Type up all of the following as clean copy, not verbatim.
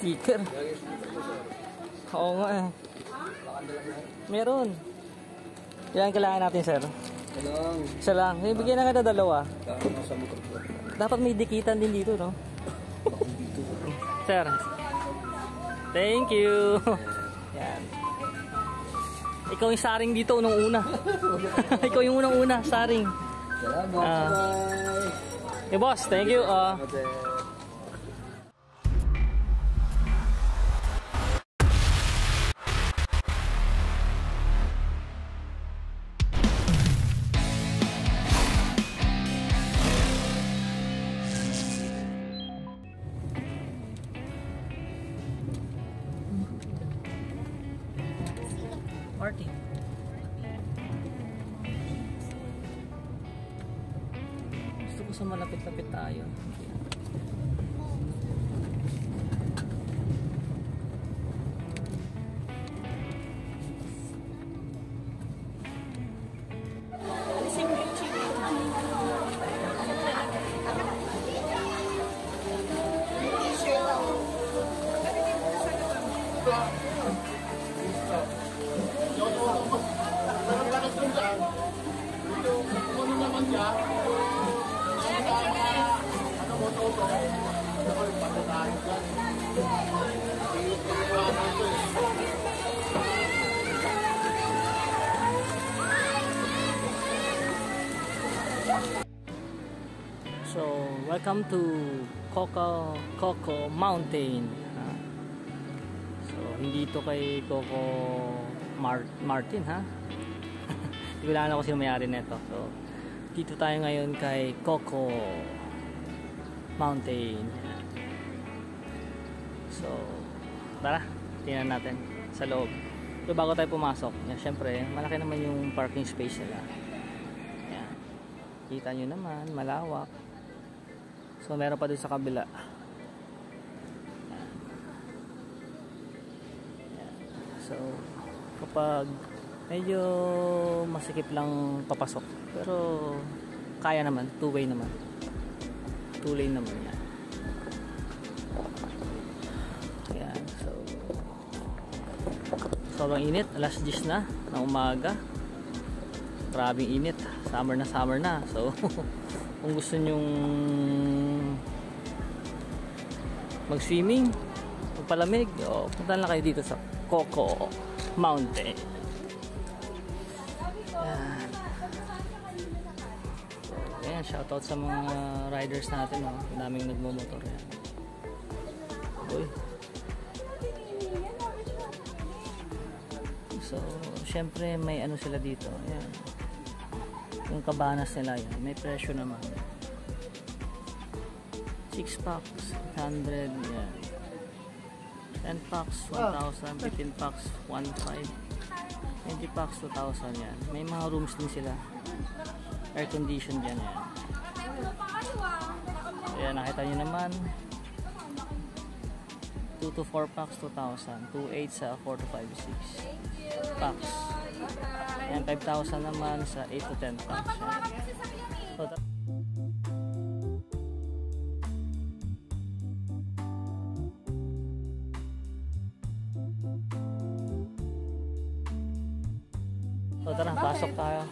sticker. Oo nga eh. Meron. Yan kailangan natin, sir. Isa lang. Bigyan na kita dalawa. Dapat may dikitan din dito, no? Sir. Thank you. Yan. Ikaw yung saring dito unang-una. Ikaw yung unang-una, saring. Hey boss, thank you. Party. Gusto ko sa malapit-lapit tayo. So, welcome to Coco Mountain. So, hindi ito kay Coco Martin, ha? Hindi ko lang ako sino may-ari nito. So, dito tayo ngayon kay Coco Mountain. So, tara, tingnan natin sa loob. So, bago tayo pumasok, yan, syempre, malaki naman yung parking space nila. Yan. Kita nyo naman, malawak. So, meron pa dun sa kabila. Yan. Yan. So, kapag medyo masikip lang papasok, pero kaya naman, two-way naman. Two-lane naman yan. Ayan, so sobrang init, alas 10 na ng umaga. Grabing init, summer na. So kung gusto nyong mag-swimming, magpalamig, punta lang kayo dito sa Coco Mountain. Ayan. Ayan, shoutout sa mga riders natin, oh. Daming nagmumotor yan. Uy. So, syempre may ano sila dito. Ayan. Yung cabanas nila yan, may presyo naman. 6 packs, 100, yan. 10 packs, 1,000, 15 packs, 1,500, 20 packs, 2,000 yan. May mga rooms din sila. Air condition dyan yan. Ayan, nakita nyo naman. 2 to 4 packs, 2,000. 2,800 sa 4 to 5 to 6 packs. Ayan, 5,000 naman sa 8 to 10 packs. So, tara, pasok tayo.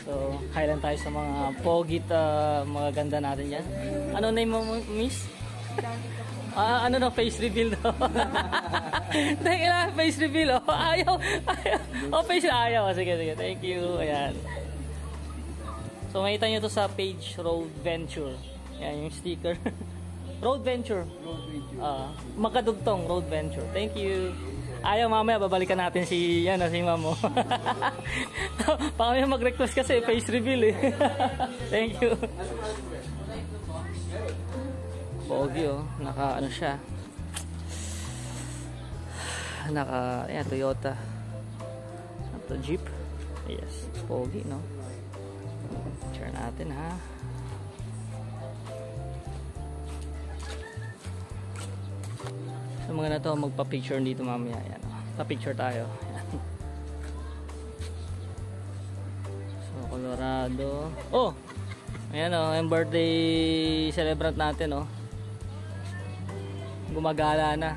So, kailan tayo sa mga pogit, mga ganda natin yan. Ano name mo, miss? Ano na, face reveal daw. Kailangan face reveal, oh. Ayaw. Face ayaw. Sige, thank you. Ayan. So, makita nyo to sa page Road Venture. Ayan yung sticker. Road Venture. Makadugtong Road Venture. Thank you. Ayaw, mamaya babalikan natin si mamo. Mamaya mag-request kasi face reveal eh. Thank you. Pogi, oh, naka ano siya. Ayan, Toyota. Ito Jeep. Yes, pogi, no. Share natin, ha. So, mga na to, magpa-picture dito mamaya. Ayan, pa-picture tayo. Ayan. So, Colorado. Oh! Ayan, oh, yung birthday celebrant natin, oh. gumagala na.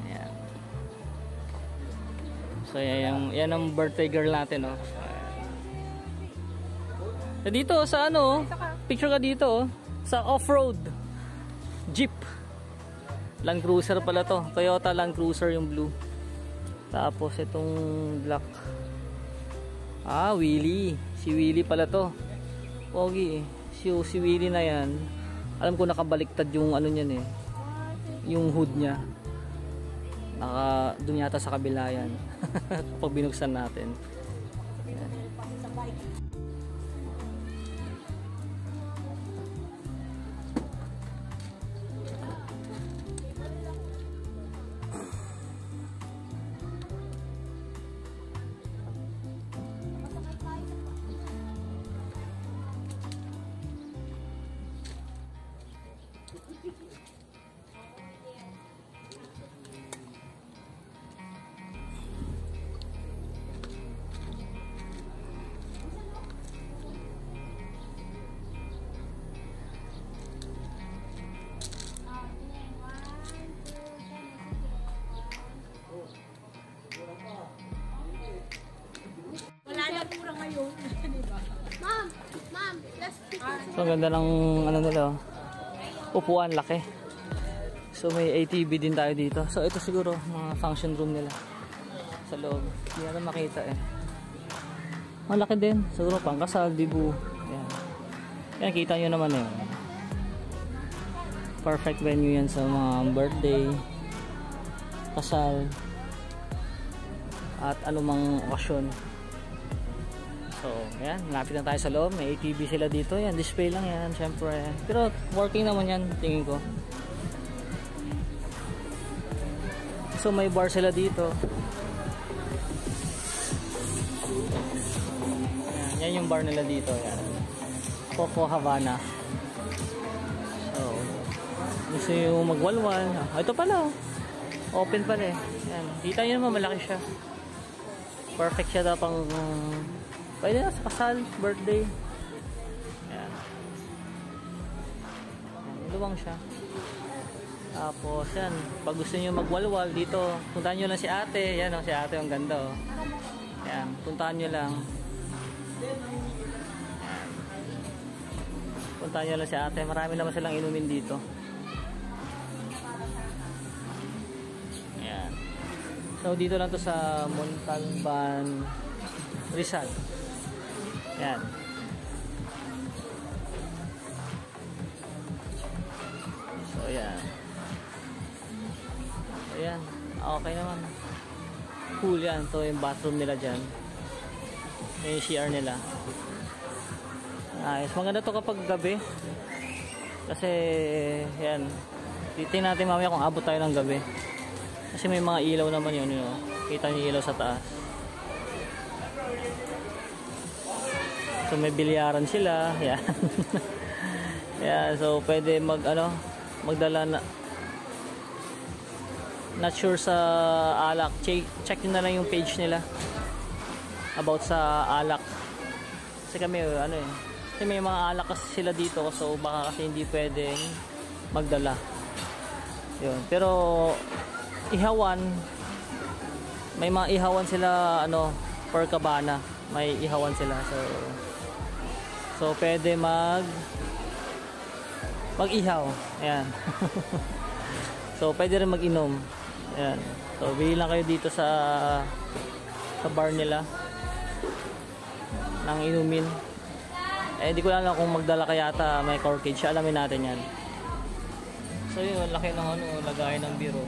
Ayan. So yan ang birthday girl natin, oh. Dito sa ano, picture ka dito, oh, sa off-road Jeep. Land Cruiser pala to. Toyota Land Cruiser yung blue. Tapos itong black. Ah, Willy. Si Willy pala to. Pogi. Si Willy na yan. Alam ko nakabaliktad yung ano niyan eh. Yung hood niya. Doon yata sa kabila yan. Pag binuksan natin. Ayan. Wala na pura ngayon. Ma'am, let's pick up. So, ang ganda ng ano nila, upuan, laki. So, may ATV din tayo dito. So, ito siguro, mga function room nila sa loob. Hindi natin makita eh. Malaki din. Siguro, pangkasal, dibu. Yan. Yan, kita nyo naman eh. Perfect venue yan sa mga birthday, kasal, at anumang okasyon. So, ayan, lapit na tayo sa loob. May ATV sila dito. Yan, display lang yan, syempre. Pero, working naman yan, tingin ko. So, may bar sila dito. Ayan, yan yung bar nila dito. Ayan. Coco Havana. So, gusto nyo magwalwal. Ito pala, oh. Open pala eh. Ayan. Kita nyo naman, malaki siya. Perfect siya daw pang pwede na sa kasal, birthday. Ayan. Luwang siya. Tapos yan, pag gusto niyo magwalwal dito, puntahan niyo lang si ate. Yan oh, si ate, ang ganda oh. Yan, puntahan niyo lang. Yan. Puntahan niyo lang si ate. Marami naman silang inumin dito. Yan. So dito lang to sa Montalban, Rizal. Yan. So yan. Ayan, okay naman. Cool yan. Ito yung bathroom nila dyan. Yung CR nila. Nice. Maganda to kapag gabi. Kasi, yan. Titingnan natin mamaya kung abot tayo ng gabi. Kasi may mga ilaw naman yun. Kita niyo ilaw sa taas. So, may bilyaran sila. Yan. Yan. So, pwede magdala na. Not sure sa alak. Check nyo na lang yung page nila about sa alak. Kasi kami kasi may mga alak kasi sila dito, so baka kasi hindi pwedeng magdala yun. Pero ihawan, may mga ihawan sila per cabana, may ihawan sila, so pwede mag-ihaw. Ayan. So pwede rin mag-inom. Ayan. So, bili lang kayo dito sa bar nila ng inumin. Eh, hindi ko lang kung magdala kaya ata may corkage. Alamin natin yan. So, yun. Laki ng lagay ng biro.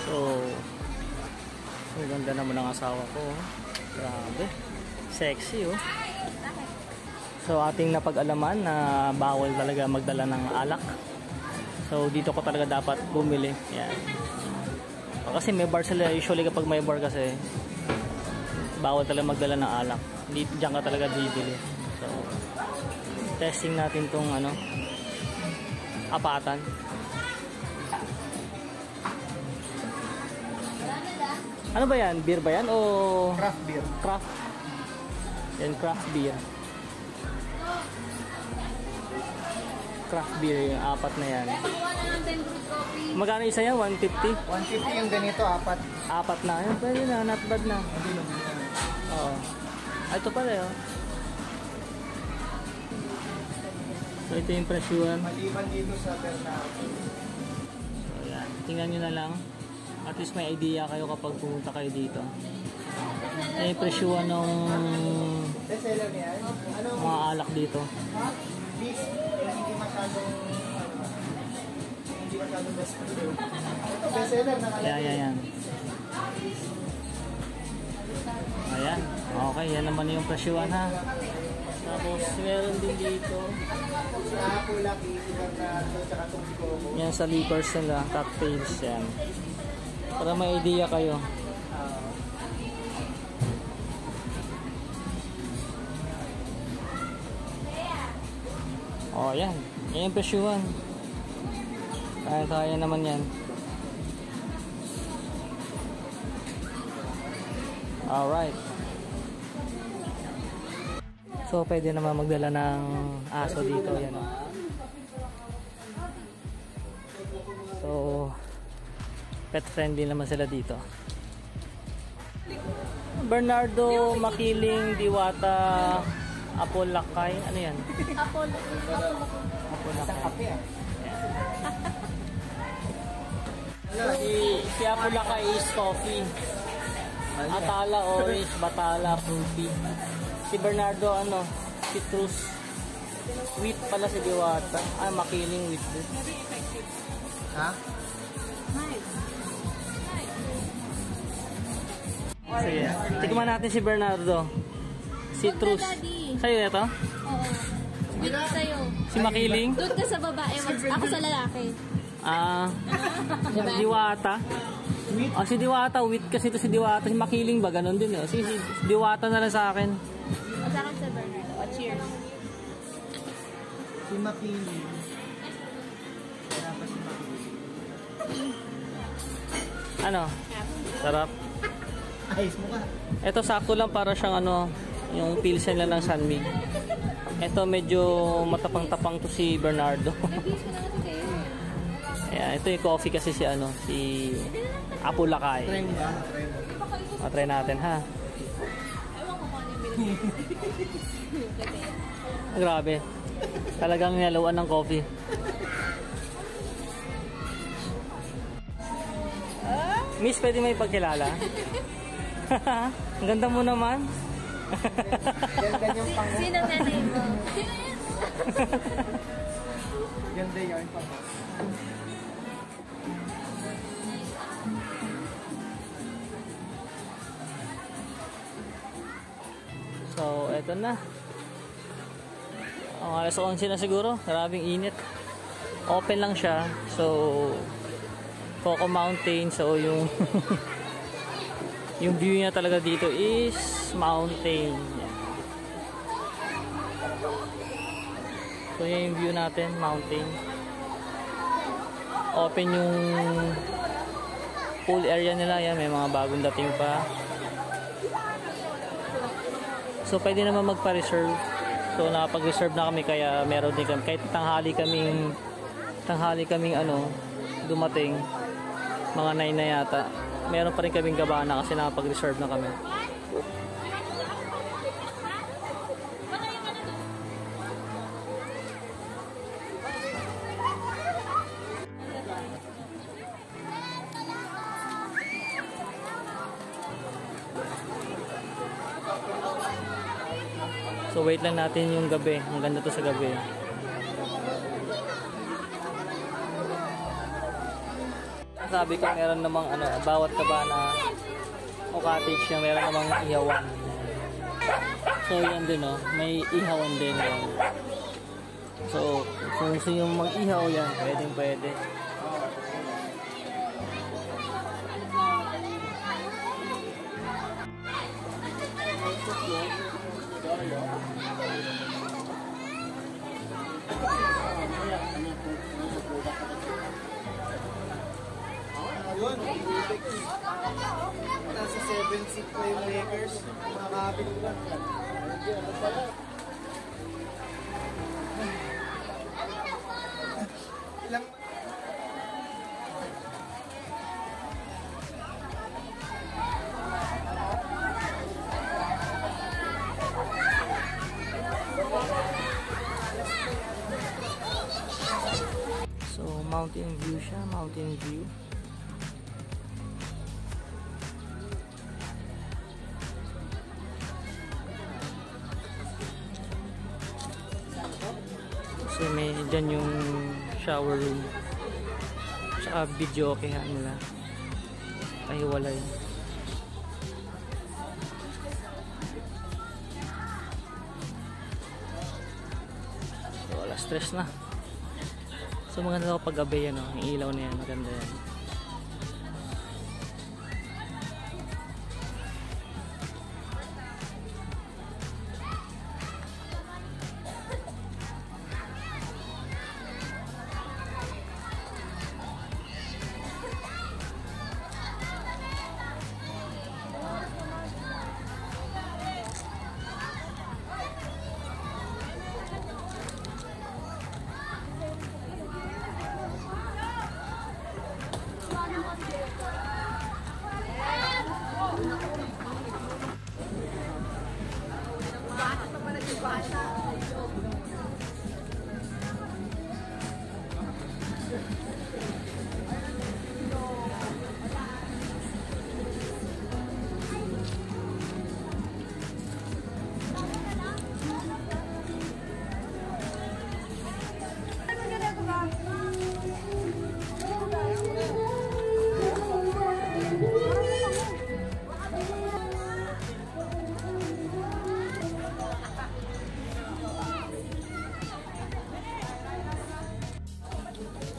So, ang ganda naman ng asawa ko. Grabe. Sexy, oh. So ating napag-alaman na bawal talaga magdala ng alak. So dito ko talaga dapat bumili. Yan. Kasi may bar sila usually, kapag may bar kasi bawal talaga magdala ng alak. Hindi diyan ka talaga bibili. So testing natin tong apatan. Ano ba yan? Beer ba yan o craft beer? Craft. Yan, craft beer. Craft beer, yung apat na yan. Kuha na lang din brewed coffee. Magkano isa yan? 150? 150 yung ganito, apat. Apat na. Yan, pwede na. Not bad na. Hindi naman yan. Oo. Ay, ito pala yun. So, ito yung presyuhan. Maliban dito sa Bernardo. So, yan. Tingnan nyo na lang. At least may idea kayo kapag pumunta kayo dito. Yan yung presyuhan ng Bestseller niya yan. Ano? mga alak dito. Beef. Hindi masyadong bestseller. Ito bestseller na Yan, yan, yan. Ayan. Okay, yan naman yung presyuhan ha. Tapos, meron din dito. Pula, Bernardo, tsaka itong Coco. Yan sa liquors nila, cocktails yan. Para may idea kayo. Oh, yan. Yan yung presyuhan. Kaya naman yan. Alright. So, pwede naman magdala ng aso dito. Yan. So, pet friendly naman sila dito. Bernardo, Makiling, Diwata, Apolakay. Ano yan? Apolakay. Si Apolakay is coffee. Atala, orange, batala, fruity. Si Bernardo, ano, citrus. Wheat pala si Diwata. Ah, Makiling wheat. Ha? Sige. Tikman natin si Bernardo. Citrus. Sa'yo ito? Oo. Wait sa'yo. Si Makiling? Doon ka sa babae, ako sa lalaki. Ah, Diba? Diwata. Ah, si Diwata, wheat kasi ito si Diwata. Si Makiling ba? Ganon din. Si Diwata na lang sa akin. O sa akin sa Bernardo. O, cheers. Si Mapili. Kaya pa si Mapili. Ano? Sarap. Ayos mo ka. Ito sakto lang para siyang ano, yung pilsen lang ng Sanmig. Ito medyo matapang-tapang to si Bernardo. Nabis ko na kasi kayo. Ayan, ito yung coffee kasi si ano, si Apolakay. Try mo ba? Try mo. Try natin ha. Ewan ko kung ano yung binili. Grabe. Talagang nilawan ng coffee. Miss, pwede may pagkilala? Ang ganda mo naman. Ganda yung pang... Sino nanay mo? Sino yan? Ganda yung pang... So, eto na. Ang alas 11 na siguro. Maraming init. Open lang siya. So, Coco Mountain. So, yung yung view niya talaga dito is mountain. So, yan yung view natin. Mountain. Open yung pool area nila. Yan, may mga bagong dating pa. So, pwede naman magpa-reserve. So, nakapag-reserve na kami kaya meron din kami. Kahit tanghali kaming ano, dumating. Mga 9 na yata. Meron pa rin kaming gabana kasi nakapag-reserve na kami. So wait lang natin yung gabi. Ang ganda to sa gabi. Sabi ko meron namang ano, bawat kabana o cottage na meron namang ihawan. So yan din oh, may ihawan din yan. So kung gusto yung mag-ihaw yan, pwedeng pwede. Yun. Nasa 7 seat na yung Lakers. Mga kapit lang. Ilang... So, mountain view siya, mountain view. Kasi may dyan yung shower room. Tsaka video okay nila. Ay, walay. So, wala stress na. So maganda ako pag-gabi yan, yung ilaw na yan, maganda yan.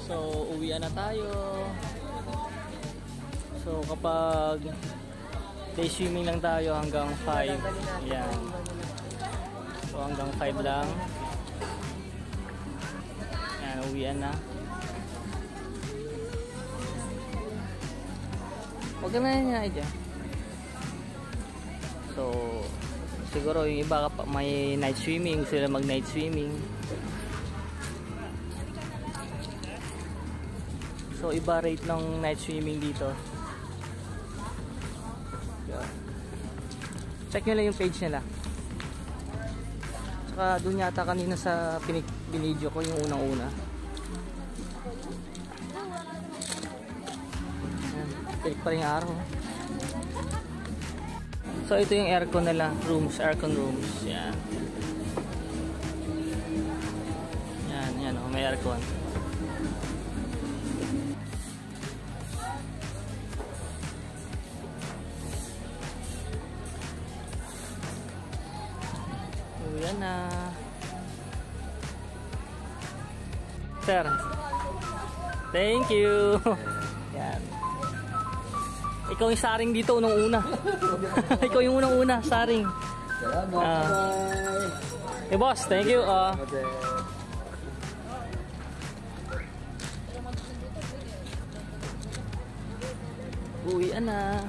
So, uwian na tayo. So, kapag day swimming lang tayo hanggang 5. Yan. So, hanggang 5 lang. Yan, uwian na. Huwag ka na yan idea. So, siguro yung iba may night swimming, sila mag night swimming. So, iba rate ng night swimming dito. Check nyo lang yung page nila. Tsaka dun yata kanina sa binidyo ko yung unang-una. Tirik pa rin yung araw. So, ito yung aircon nila. Rooms, aircon rooms. Yan. Yan, oh, may aircon. Yan na. Sir. Thank you. Yan. Ikaw yung saring dito unang-una. Ikaw yung unang-una, saring. Salamat. Hey boss, thank you. Uwian na.